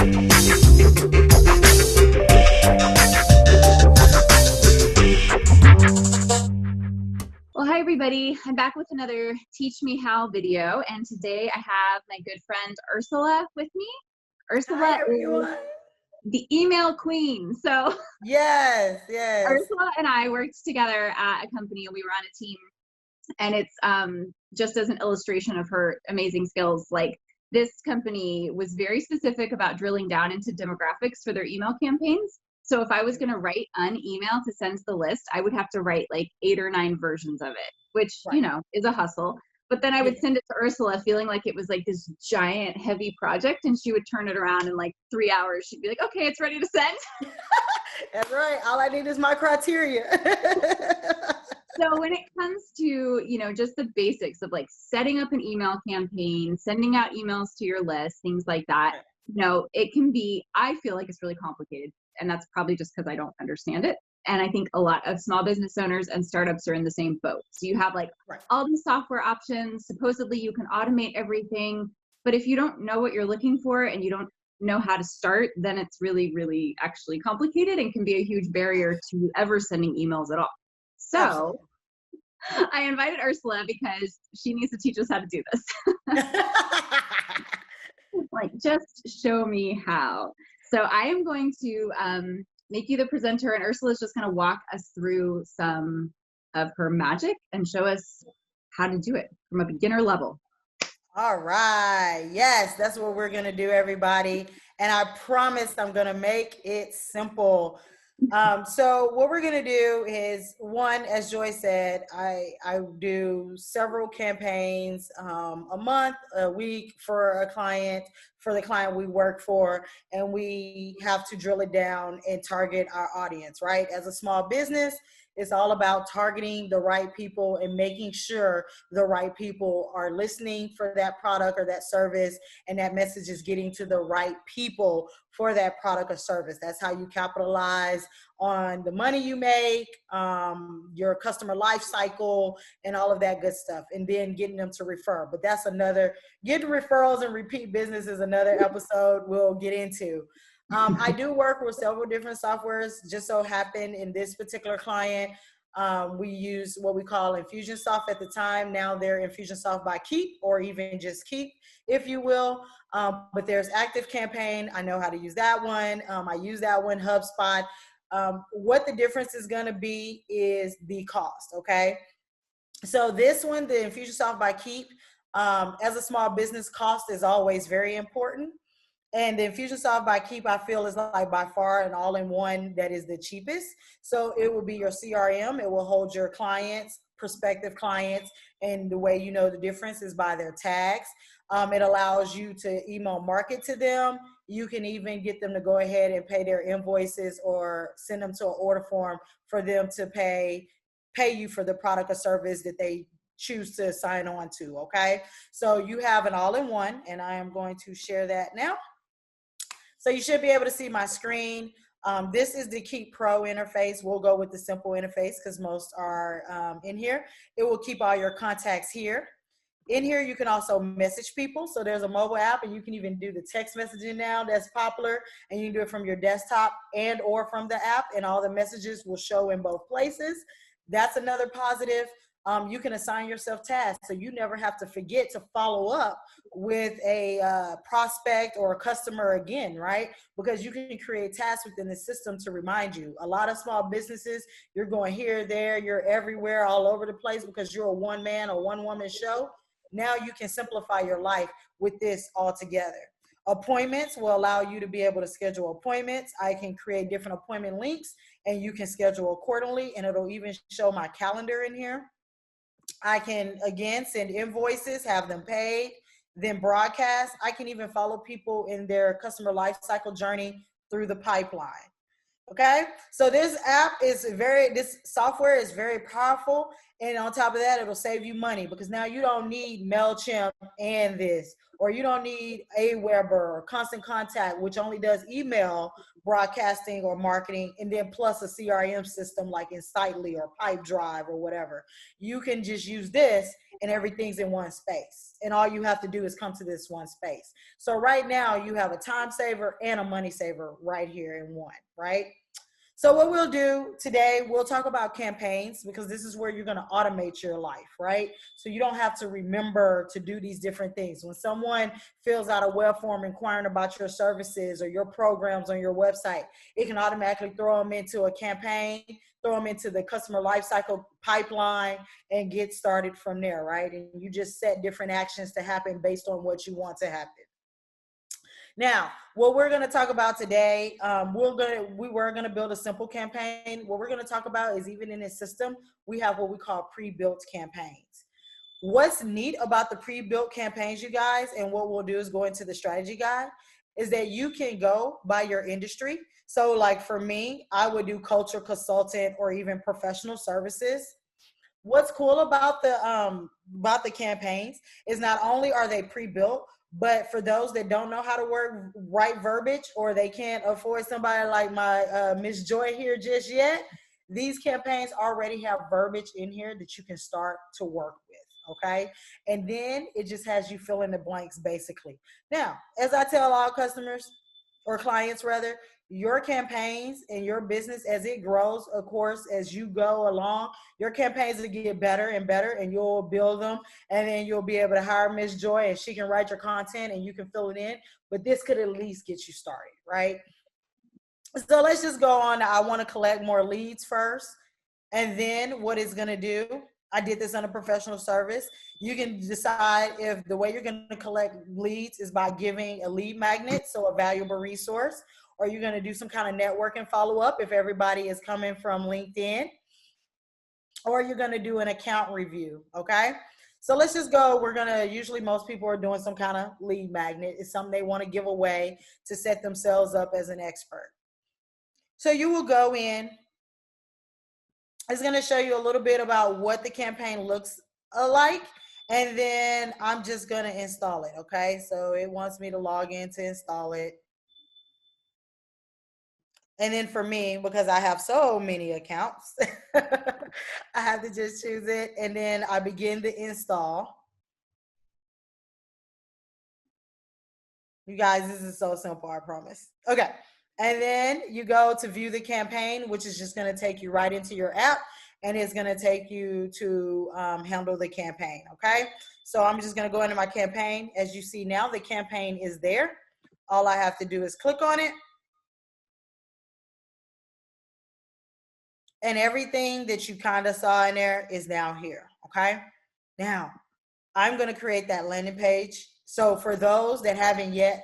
Well, hi everybody. I'm back with another Teach Me How video, and today I have my good friend Ursula with me. Ursula is the email queen. So yes. Ursula and I worked together at a company, and we were on a team, and it's just as an illustration of her amazing skills. Like, this company was very specific about drilling down into demographics for their email campaigns. So if I was going to write an email to send to the list, I would have to write like 8 or 9 versions of it, which, you know, is a hustle. But then I would send it to Ursula feeling like it was like this giant, heavy project, and she would turn it around in like 3 hours. She'd be like, okay, it's ready to send. That's right. All I need is my criteria. So when it comes to, you know, just the basics of like setting up an email campaign, sending out emails to your list, things like that, you know, it can be, I feel like it's really complicated. And that's probably just because I don't understand it. And I think a lot of small business owners and startups are in the same boat. So you have like all these software options. Supposedly you can automate everything. But if you don't know what you're looking for and you don't know how to start, then it's really, really actually complicated and can be a huge barrier to ever sending emails at all. So I invited Ursula because she needs to teach us how to do this. Like, just show me how. So I am going to make you the presenter, and Ursula is just going to walk us through some of her magic and show us how to do it from a beginner level. All right. Yes, that's what we're going to do, everybody. And I promise I'm going to make it simple. So what we're going to do is, one, as Joy said, I do several campaigns a month, a week for a client, for the client we work for, and we have to drill it down and target our audience, right? As a small business, it's all about targeting the right people and making sure the right people are listening for that product or that service, and that message is getting to the right people for that product or service. That's how you capitalize on the money you make, your customer life cycle, and all of that good stuff, and then getting them to refer. But that's another, getting referrals and repeat business is another episode we'll get into. I do work with several different softwares. Just so happened in this particular client, we use what we call Infusionsoft at the time. Now they're Infusionsoft by Keap, or even just Keap, if you will. But there's ActiveCampaign. I know how to use that one. I use that one, HubSpot. What the difference is going to be is the cost, okay? So this one, the Infusionsoft by Keap, as a small business, cost is always very important. And the Infusionsoft by Keap, I feel, is like by far an all-in-one that is the cheapest. So it will be your CRM. It will hold your clients, prospective clients, and the way you know the difference is by their tags. It allows you to email market to them. You can even get them to go ahead and pay their invoices or send them to an order form for them to pay you for the product or service that they choose to sign on to, okay? So you have an all-in-one, and I am going to share that now. So you should be able to see my screen. This is the Keap Pro interface. We'll go with the simple interface because most are in here. It will keep all your contacts here. In here, you can also message people. So there's a mobile app, and you can even do the text messaging now that's popular, and you can do it from your desktop and or from the app, and all the messages will show in both places. That's another positive. You can assign yourself tasks, so you never have to forget to follow up with a prospect or a customer again, right? Because you can create tasks within the system to remind you. A lot of small businesses, you're going here, there, you're everywhere, all over the place because you're a one-man or one-woman show. Now you can simplify your life with this all together. Appointments will allow you to be able to schedule appointments. I can create different appointment links, and you can schedule accordingly, and it'll even show my calendar in here. I can, again, send invoices, have them paid, then broadcast. I can even follow people in their customer lifecycle journey through the pipeline. Okay, so this software is very powerful, and on top of that, it'll save you money because now you don't need MailChimp and this, or you don't need Aweber or Constant Contact, which only does email broadcasting or marketing, and then plus a CRM system like Insightly or Pipedrive or whatever. You can just use this and everything's in one space. And all you have to do is come to this one space. So right now you have a time saver and a money saver right here in one, right? So what we'll do today, we'll talk about campaigns, because this is where you're going to automate your life, right? So you don't have to remember to do these different things. When someone fills out a web form inquiring about your services or your programs on your website, it can automatically throw them into a campaign, throw them into the customer lifecycle pipeline, and get started from there, right? And you just set different actions to happen based on what you want to happen. Now, what we're going to talk about today, we were going to build a simple campaign. What we're going to talk about is, even in this system, we have what we call pre-built campaigns. What's neat about the pre-built campaigns, you guys, and what we'll do is go into the strategy guide, is that you can go by your industry. So like for me, I would do culture consultant or even professional services. What's cool about the campaigns is not only are they pre-built, but for those that don't know how to write verbiage, or they can't afford somebody like my Miss Joy here just yet, these campaigns already have verbiage in here that you can start to work with, okay? And then it just has you fill in the blanks basically. Now, as I tell all customers, or clients rather, your campaigns and your business, as it grows, of course, as you go along, your campaigns will get better and better, and you'll build them, and then you'll be able to hire Miss Joy and she can write your content and you can fill it in. But this could at least get you started, right? So let's just go on. I want to collect more leads first. And then what it's going to do, I did this on a professional service. You can decide if the way you're going to collect leads is by giving a lead magnet, so a valuable resource, or you're going to do some kind of network and follow up if everybody is coming from LinkedIn, or you're going to do an account review. Okay. So let's just go. We're going to, usually most people are doing some kind of lead magnet. It's something they want to give away to set themselves up as an expert. So you will go in. It's going to show you a little bit about what the campaign looks like. And then I'm just going to install it. Okay. So it wants me to log in to install it. And then for me, because I have so many accounts, I have to just choose it. And then I begin the install. You guys, this is so simple, I promise. Okay. And then you go to view the campaign, which is just going to take you right into your app, and it's going to take you to handle the campaign. Okay. So I'm just going to go into my campaign. As you see now, the campaign is there. All I have to do is click on it. And everything that you kind of saw in there is now here, okay? Now, I'm going to create that landing page. So for those that haven't yet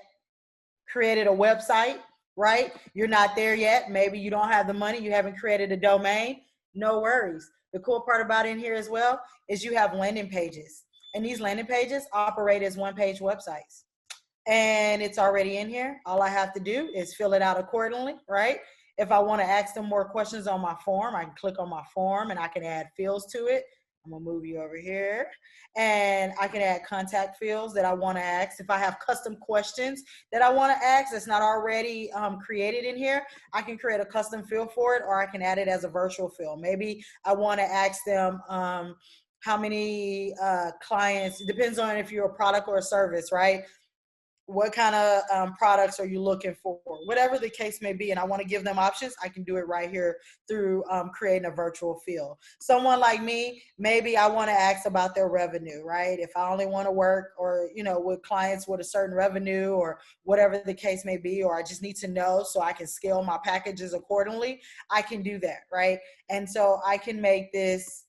created a website, right? You're not there yet. Maybe you don't have the money. You haven't created a domain. No worries. The cool part about in here as well is you have landing pages. And these landing pages operate as one-page websites. And it's already in here. All I have to do is fill it out accordingly, right? If I want to ask them more questions on my form, I can click on my form and I can add fields to it. I'm going to move you over here. And I can add contact fields that I want to ask. If I have custom questions that I want to ask that's not already created in here, I can create a custom field for it, or I can add it as a virtual field. Maybe I want to ask them how many clients, it depends on if you're a product or a service, right? What kind of products are you looking for? Whatever the case may be, and I want to give them options, I can do it right here through creating a virtual field. Someone like me, maybe I want to ask about their revenue, right? If I only want to work or, with clients with a certain revenue or whatever the case may be, or I just need to know so I can scale my packages accordingly, I can do that, right? And so I can make this,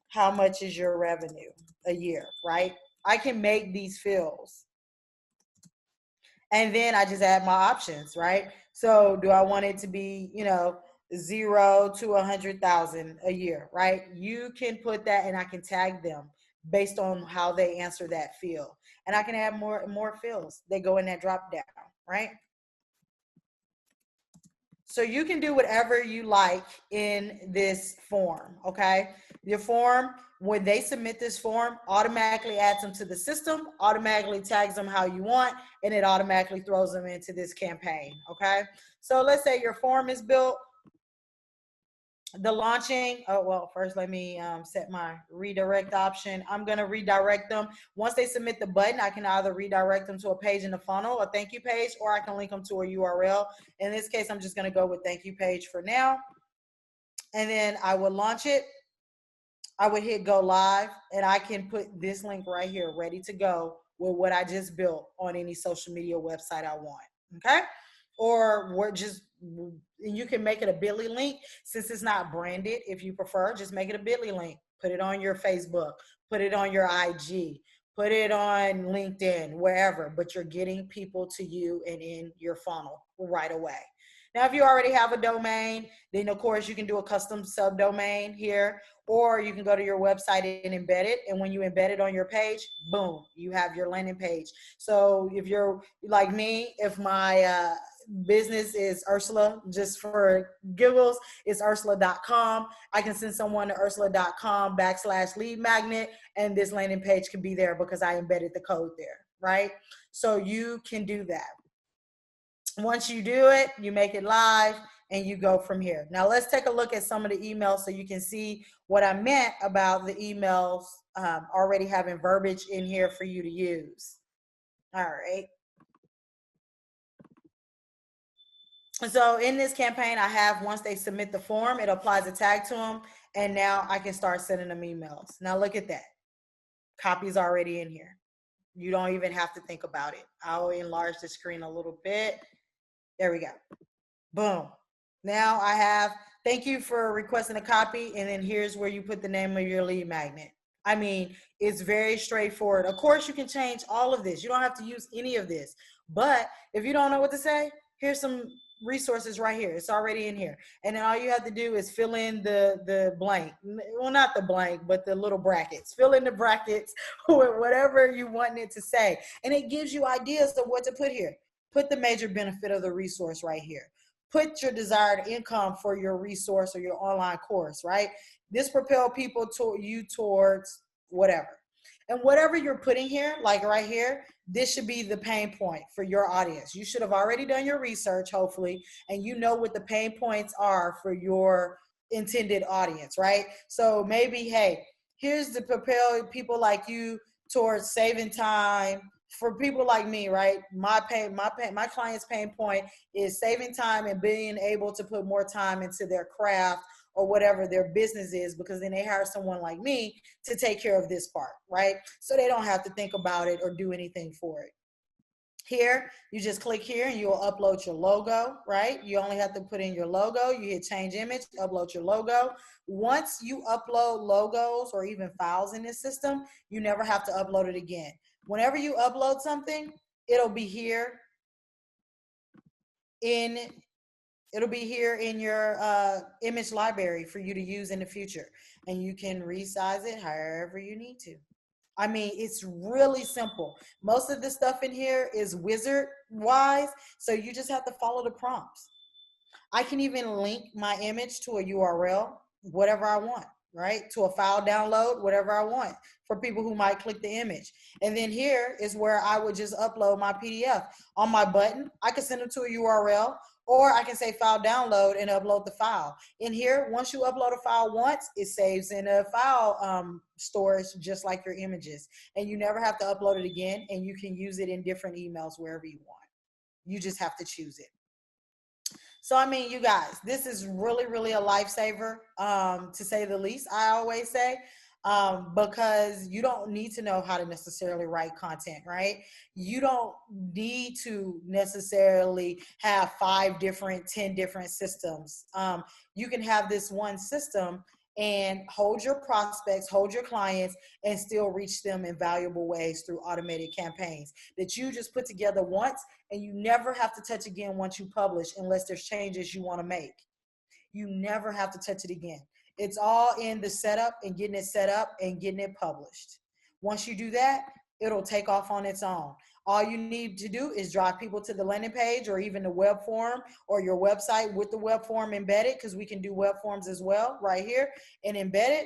how much is your revenue a year, right? I can make these fields. And then I just add my options, right? So do I want it to be, 0 to 100,000 a year, right? You can put that and I can tag them based on how they answer that field. And I can add more fields that go in that drop down, right? So you can do whatever you like in this form, okay? Your form, when they submit this form, automatically adds them to the system, automatically tags them how you want, and it automatically throws them into this campaign, okay? So let's say your form is built, the launching, oh, well, first let me set my redirect option. I'm going to redirect them. Once they submit the button, I can either redirect them to a page in the funnel, a thank you page, or I can link them to a URL. In this case, I'm just going to go with thank you page for now. And then I will launch it. I would hit go live, and I can put this link right here ready to go with what I just built on any social media website I want. Okay. Or we're just, you can make it a bit.ly link since it's not branded. If you prefer, just make it a bit.ly link, put it on your Facebook, put it on your IG, put it on LinkedIn, wherever, but you're getting people to you and in your funnel right away. Now, if you already have a domain, then of course you can do a custom subdomain here, or you can go to your website and embed it. And when you embed it on your page, boom, you have your landing page. So if you're like me, if my business is Ursula, just for giggles, it's ursula.com. I can send someone to ursula.com/lead magnet, and this landing page can be there because I embedded the code there, right? So you can do that. Once you do it, you make it live and you go from here. Now let's take a look at some of the emails so you can see what I meant about the emails already having verbiage in here for you to use. All right. So in this campaign, I have, once they submit the form, it applies a tag to them, and now I can start sending them emails. Now look at that. Copy's already in here. You don't even have to think about it. I'll enlarge the screen a little bit. There we go. Boom. Now I have, thank you for requesting a copy, and then here's where you put the name of your lead magnet. I mean, it's very straightforward. Of course, you can change all of this. You don't have to use any of this. But if you don't know what to say, here's some resources right here. It's already in here. And then all you have to do is fill in the blank. Well, not the blank, but the little brackets. Fill in the brackets with whatever you want it to say. And it gives you ideas of what to put here. Put the major benefit of the resource right here. Put your desired income for your resource or your online course, right? This propel people to you towards whatever. And whatever you're putting here, like right here, this should be the pain point for your audience. You should have already done your research, hopefully, and you know what the pain points are for your intended audience, right? So maybe, hey, here's the propel people like you towards saving time. For people like me, right? My client's pain point is saving time and being able to put more time into their craft or whatever their business is, because then they hire someone like me to take care of this part, right? So they don't have to think about it or do anything for it. Here, you just click here and you'll upload your logo, right? You only have to put in your logo. You hit change image, upload your logo. Once you upload logos or even files in this system, you never have to upload it again. Whenever you upload something, it'll be here in your image library for you to use in the future. And you can resize it however you need to. I mean, it's really simple. Most of the stuff in here is wizard wise, so you just have to follow the prompts. I can even link my image to a URL, whatever I want, right? To a file download, whatever I want, for people who might click the image. And then here is where I would just upload my PDF. On my button, I can send them to a URL, or I can say file download and upload the file. In here, once you upload a file once, it saves in a file storage just like your images. And you never have to upload it again, and you can use it in different emails wherever you want. You just have to choose it. So, I mean, you guys, this is really, really a lifesaver, to say the least, I always say, because you don't need to know how to necessarily write content, right? You don't need to necessarily have 5 different, 10 different systems. You can have this one system and hold your prospects, hold your clients, and still reach them in valuable ways through automated campaigns that you just put together once, and you never have to touch again once you publish, unless there's changes you want to make. You never have to touch it again. It's all in the setup and getting it set up and getting it published. Once you do that, it'll take off on its own. All you need to do is drive people to the landing page or even the web form or your website with the web form embedded, because we can do web forms as well right here, and embed it.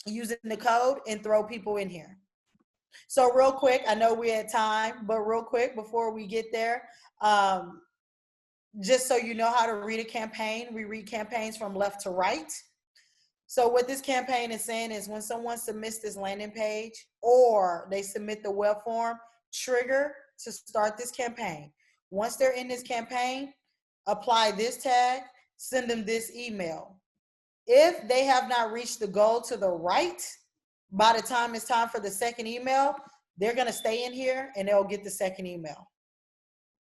using the code and throw people in here. So real quick, I know we're at time, but real quick before we get there, just so you know how to read a campaign, we read campaigns from left to right. So what this campaign is saying is when someone submits this landing page or they submit the web form, trigger to start this campaign. Once they're in this campaign, apply this tag, send them this email. If they have not reached the goal to the right, by the time it's time for the second email, they're going to stay in here and they'll get the second email.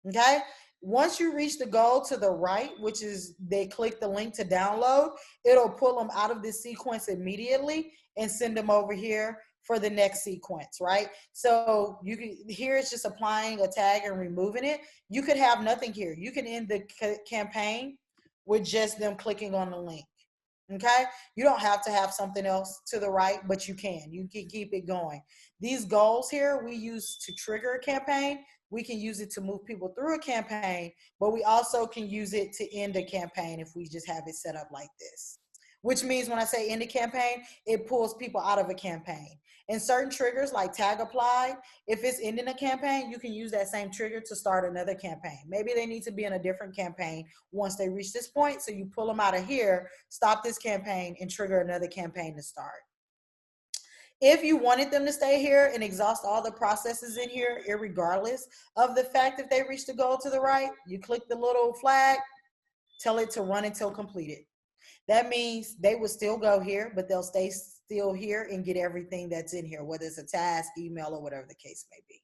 Okay? Once you reach the goal to the right, which is they click the link to download, it'll pull them out of this sequence immediately and send them over here for the next sequence, right? So you can, here it's just applying a tag and removing it. You could have nothing here. You can end the campaign with just them clicking on the link. Okay, you don't have to have something else to the right, but you can keep it going. These goals here we use to trigger a campaign. We can use it to move people through a campaign, but we also can use it to end a campaign if we just have it set up like this. Which means when I say end a campaign, it pulls people out of a campaign. And certain triggers like tag applied, if it's ending a campaign, you can use that same trigger to start another campaign. Maybe they need to be in a different campaign once they reach this point. So you pull them out of here, stop this campaign, and trigger another campaign to start. If you wanted them to stay here and exhaust all the processes in here, irregardless of the fact that they reach the goal to the right, you click the little flag, tell it to run until completed. That means they will still go here, but they'll stay still here and get everything that's in here, whether it's a task, email, or whatever the case may be.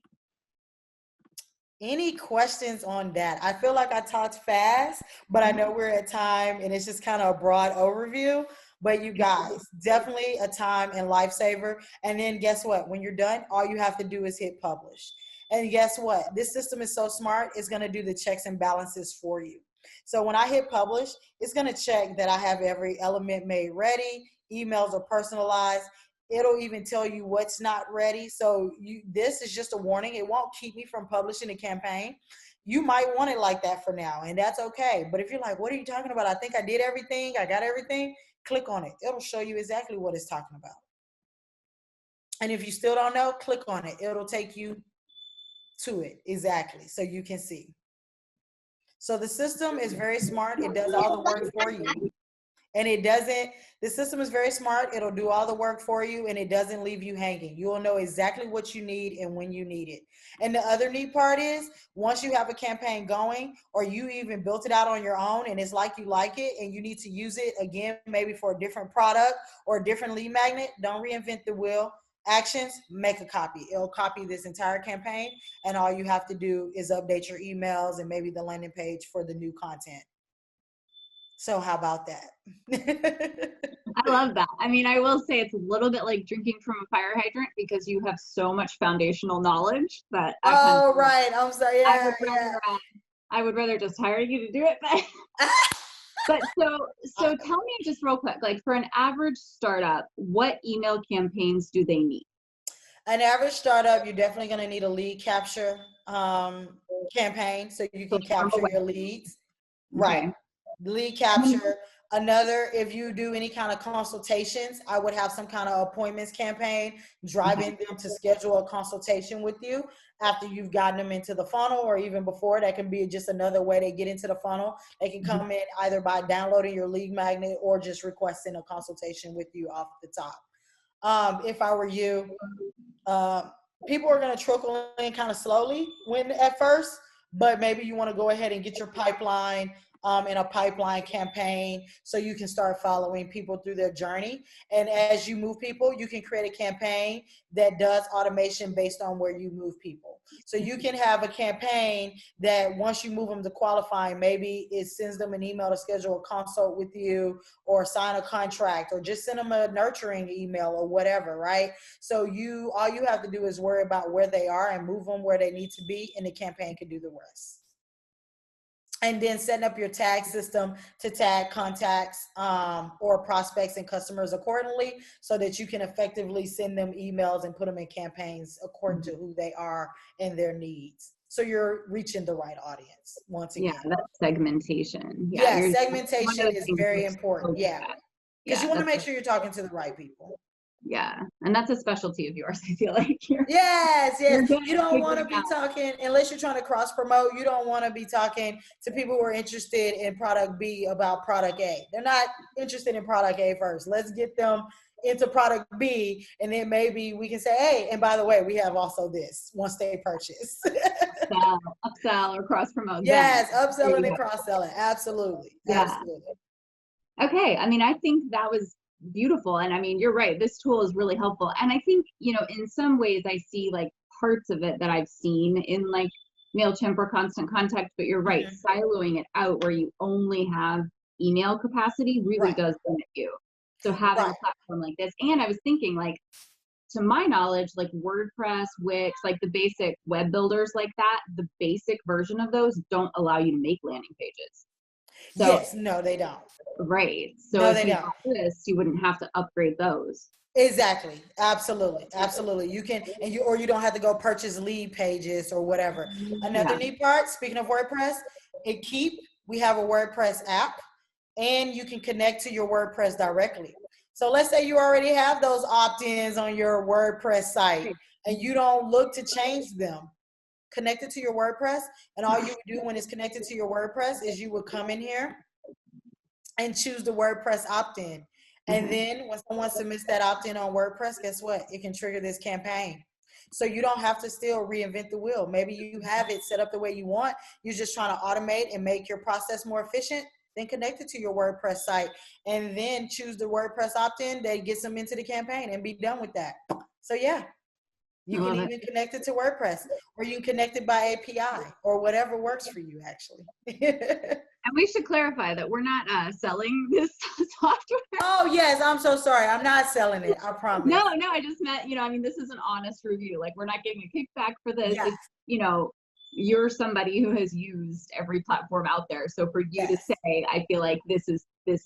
Any questions on that? I feel like I talked fast, but I know we're at time and it's just kind of a broad overview. But you guys, definitely a time and lifesaver. And then guess what? When you're done, all you have to do is hit publish. And guess what? This system is so smart, it's going to do the checks and balances for you. So when I hit publish, it's going to check that I have every element made ready, emails are personalized. It'll even tell you what's not ready. So this is just a warning. It won't keep me from publishing a campaign. You might want it like that for now, and that's okay. But if you're like, what are you talking about? I think I did everything. I got everything. Click on it. It'll show you exactly what it's talking about. And if you still don't know, click on it. It'll take you to it exactly so you can see. So the system is very smart. It does all the work for you. And the system is very smart. It'll do all the work for you and it doesn't leave you hanging. You will know exactly what you need and when you need it. And the other neat part is once you have a campaign going or you even built it out on your own and it's like you like it and you need to use it again, maybe for a different product or a different lead magnet, don't reinvent the wheel. Actions, make a copy. It'll copy this entire campaign and all you have to do is update your emails and maybe the landing page for the new content. So how about that? I love that. I mean, I will say it's a little bit like drinking from a fire hydrant because you have so much foundational knowledge that right. I'm sorry. Yeah, I would rather just hire you to do it. But so tell me just real quick, like for an average startup, what email campaigns do they need? An average startup, you're definitely going to need a lead capture campaign so you can capture your leads. Right. Okay. Lead capture. Another, if you do any kind of consultations, I would have some kind of appointments campaign, driving them to schedule a consultation with you after you've gotten them into the funnel or even before. That can be just another way they get into the funnel. They can come in either by downloading your lead magnet or just requesting a consultation with you off the top. If I were you, people are going to trickle in kind of slowly at first, but maybe you want to go ahead and get your pipeline in a pipeline campaign so you can start following people through their journey. And as you move people, you can create a campaign that does automation based on where you move people. So you can have a campaign that once you move them to qualifying, maybe it sends them an email to schedule a consult with you or sign a contract or just send them a nurturing email or whatever, right? So all you have to do is worry about where they are and move them where they need to be, and the campaign can do the rest. And then setting up your tag system to tag contacts or prospects and customers accordingly so that you can effectively send them emails and put them in campaigns according to who they are and their needs. So you're reaching the right audience once again. Yeah, that's segmentation. Yeah, segmentation is very important. Yeah, because you want to make sure you're talking to the right people. Yeah. And that's a specialty of yours, I feel like. Yes, You're yes. good You at don't want to figuring be out. talking, unless you're trying to cross promote, you don't want to be talking to people who are interested in product B about product A. They're not interested in product A first. Let's get them into product B, and then maybe we can say, hey, and by the way, we have also this once they purchase. Upsell or cross promote them. Yes, upselling and cross selling. Absolutely. Yeah. Absolutely. Okay. I mean, I think that was beautiful. And I mean, you're right. This tool is really helpful. And I think, in some ways I see like parts of it that I've seen in like MailChimp or Constant Contact, but you're right. Mhm. Siloing it out where you only have email capacity really Right. does limit you. So having a Right. platform like this, and I was thinking like, to my knowledge, like WordPress, Wix, like the basic web builders like that, the basic version of those don't allow you to make landing pages. So, Yes. No, they don't. right. So No, if they you don't. got this, you wouldn't have to upgrade those. Exactly. Absolutely. Absolutely. You can, and you don't have to go purchase lead pages or whatever. Another Yeah. neat part, speaking of WordPress, at Keap, we have a WordPress app, and you can connect to your WordPress directly. So let's say you already have those opt-ins on your WordPress site and you don't look to change them. Connect it to your WordPress, and all you would do when it's connected to your WordPress is you would come in here and choose the WordPress opt-in. And Mhm. then when someone submits that opt-in on WordPress, guess what? It can trigger this campaign. So you don't have to still reinvent the wheel. Maybe you have it set up the way you want. You're just trying to automate and make your process more efficient. Then connect it to your WordPress site and then choose the WordPress opt-in that gets them into the campaign and be done with that. So yeah, I you can love it. even connect it to WordPress, or you can connect it by API, or whatever works for you actually. And we should clarify that we're not selling this software. Oh, yes. I'm so sorry. I'm not selling it. I promise. No, I just meant, I mean, this is an honest review. Like, we're not getting a kickback for this. Yes. It's, you're somebody who has used every platform out there. So for you to Yes. say, I feel like this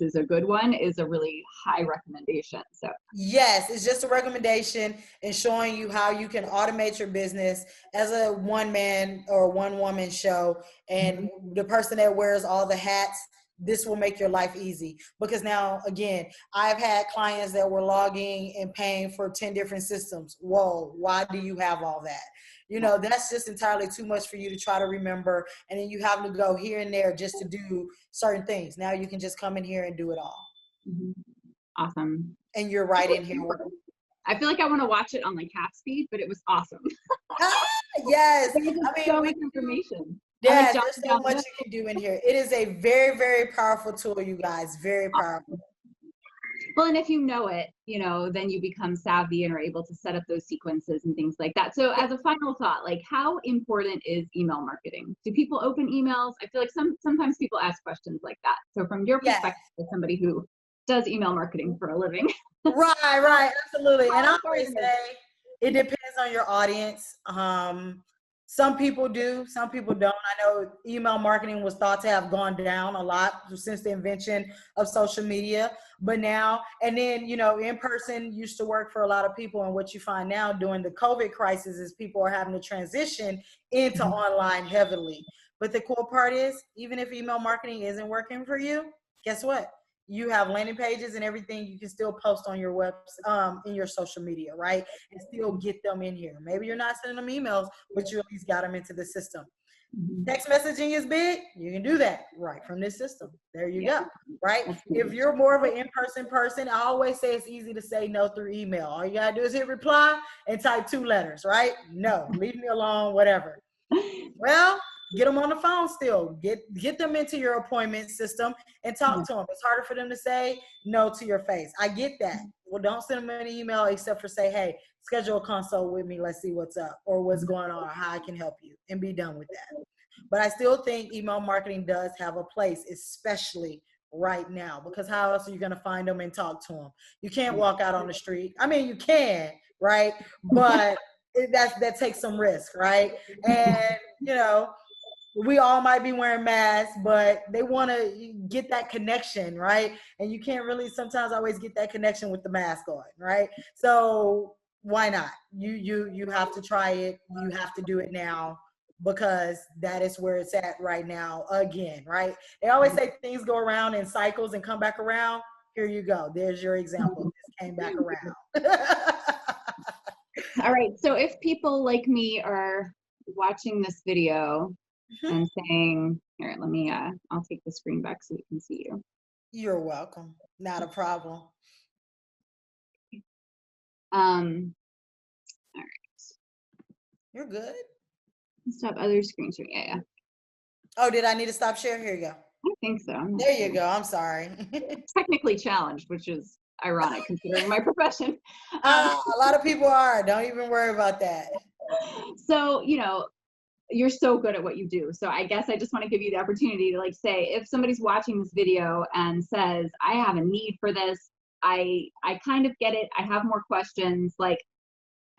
is a good one is a really high recommendation. So Yes. It's just a recommendation and showing you how you can automate your business as a one man or one woman show. And the person that wears all the hats, this will make your life easy. Because now, again, I've had clients that were logging and paying for 10 different systems. Whoa, why do you have all that? That's just entirely too much for you to try to remember. And then you have to go here and there just to do certain things. Now you can just come in here and do it all. mhm. Awesome. And you're right in here. I feel like I want to watch it on like half speed, but it was awesome. Ah, yes. There's I mean, so much information. I like yes, jotting there's so down much notes. you can do in here. It is a very, very powerful tool, you guys. Very powerful. Well, and if you know it, then you become savvy and are able to set up those sequences and things like that. So as a final thought, like how important is email marketing? Do people open emails? I feel like sometimes people ask questions like that. So from your Yes. perspective, as somebody who does email marketing for a living. Right, absolutely. And I How always important is say it depends on your audience. Some people do, some people don't. I know email marketing was thought to have gone down a lot since the invention of social media, but now, and then, in person used to work for a lot of people. And what you find now during the COVID crisis is people are having to transition into online heavily. But the cool part is, even if email marketing isn't working for you, guess what? You have landing pages and everything you can still post on your web, in your social media, right? And still get them in here. Maybe you're not sending them emails, but you at least got them into the system. Text messaging is big. You can do that right from this system. There you go, right? If you're more of an in-person person, I always say it's easy to say no through email. All you gotta do is hit reply and type 2 letters, right? No, leave me alone, whatever. Well, get them on the phone still. Get them into your appointment system and talk to them. It's harder for them to say no to your face. I get that. Well, don't send them an email except for say, hey, schedule a consult with me. Let's see what's up or what's going on or how I can help you, and be done with that. But I still think email marketing does have a place, especially right now, because how else are you going to find them and talk to them? You can't walk out on the street. I mean, you can, right? But that takes some risk, right? And we all might be wearing masks, but they want to get that connection, right? And you can't really sometimes always get that connection with the mask on, right? So why not? You have to try it. You have to do it now, because that is where it's at right now again, right? They always say things go around in cycles and come back around. Here you go. There's your example. This came back around. All right. So if people like me are watching this video and saying, here, let me, I'll take the screen back so we can see you. You're welcome. Not a problem. All right. You're good. Stop other screen share. Yeah. Oh, did I need to stop sharing? Here you go. I think so. There you go. I'm sorry. Technically challenged, which is ironic considering my profession. A lot of people are. Don't even worry about that. So, you know, you're so good at what you do. So I guess I just want to give you the opportunity to like say, if somebody's watching this video and says, I have a need for this, I kind of get it, I have more questions, like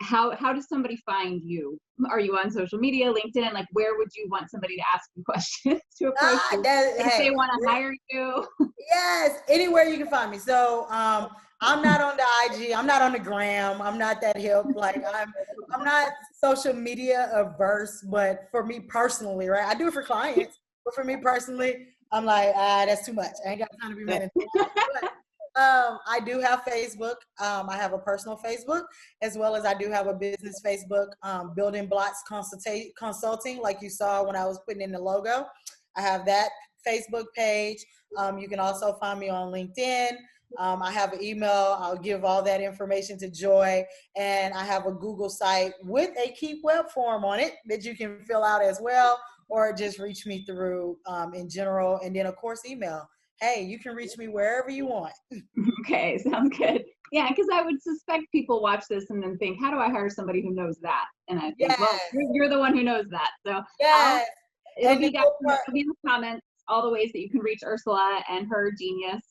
how does somebody find you? Are you on social media, LinkedIn? Like where would you want somebody to ask you questions to approach you? If they want to hire you? Yes, anywhere you can find me. So I'm not on the IG, I'm not on the gram, I'm not that hip. Like I'm not social media averse, but for me personally, right? I do it for clients, but for me personally, I'm like, that's too much. I ain't got time to be managing. I do have Facebook. I have a personal Facebook, as well as I do have a business Facebook, Building Blocks Consulting, like you saw when I was putting in the logo. I have that Facebook page. You can also find me on LinkedIn. I have an email. I'll give all that information to Joy. And I have a Google site with a Keap web form on it that you can fill out as well, or just reach me through in general. And then, of course, email. Hey, you can reach me wherever you want. Okay, sounds good. Yeah, because I would suspect people watch this and then think, how do I hire somebody who knows that? And I think, well, you're the one who knows that. So yes. It'll be in the comments, all the ways that you can reach Ursula and her genius.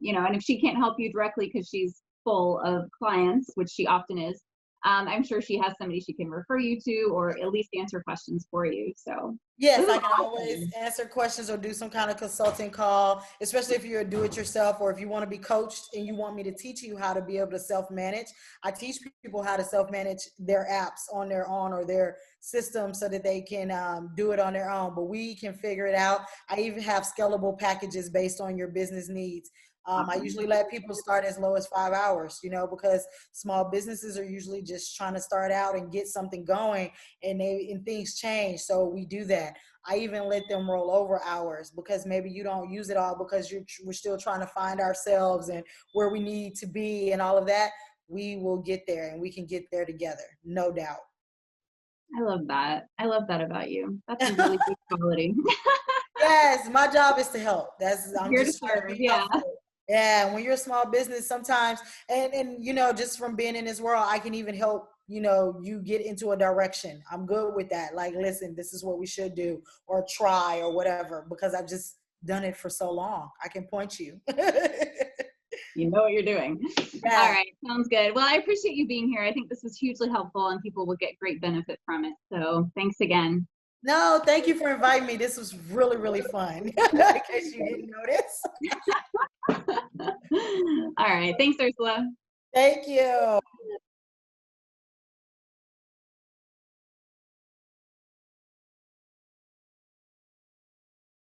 You know, and if she can't help you directly because she's full of clients, which she often is, I'm sure she has somebody she can refer you to, or at least answer questions for you. So yes, I can always answer questions or do some kind of consulting call, especially if you're a do-it-yourself or if you want to be coached and you want me to teach you how to be able to self-manage. I teach people how to self-manage their apps on their own or their system so that they can do it on their own, but we can figure it out. I even have scalable packages based on your business needs. I usually let people start as low as 5 hours, you know, because small businesses are usually just trying to start out and get something going, and things change. So we do that. I even let them roll over hours because maybe you don't use it all because we're still trying to find ourselves and where we need to be and all of that. We will get there, and we can get there together, no doubt. I love that. I love that about you. That's a really good quality. Yes, my job is to help. I'm Here just to trying serve, to be yeah. helpful. Yeah, when you're a small business, sometimes, and you know, just from being in this world, I can even help, you know, you get into a direction. I'm good with that. Like, listen, this is what we should do, or try, or whatever, because I've just done it for so long. I can point you. You know what you're doing. Yeah. All right, sounds good. Well, I appreciate you being here. I think this was hugely helpful and people will get great benefit from it. So thanks again. No, thank you for inviting me. This was really, really fun. In case you didn't notice. All right, thanks, Ursula. Thank you.